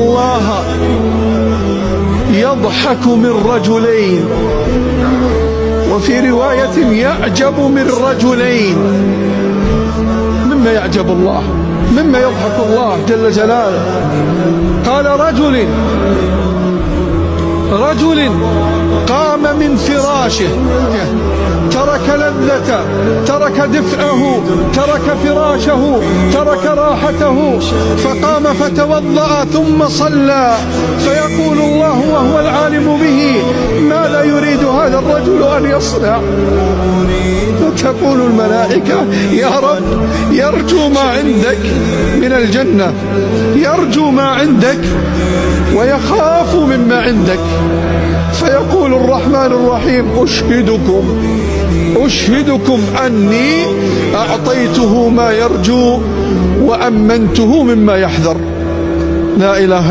الله يضحك من رجلين، وفي رواية يعجب من رجلين. مما يعجب الله، مما يضحك الله جل جلاله. قال رجل قام من فراشه، ترك لذته، ترك دفئه، ترك فراشه، ترك راحته، فقام فتوضأ ثم صلى، فيقول الله وهو العالم به: ماذا يريد هذا الرجل أن يصنع؟ فتقول الملائكة: يا رب، يرجو ما عندك من الجنة، يرجو ما عندك ويخاف مما عندك. فيقول الرحمن الرحيم: أشهدكم أني أعطيته ما يرجو وأمنته مما يحذر. لا إله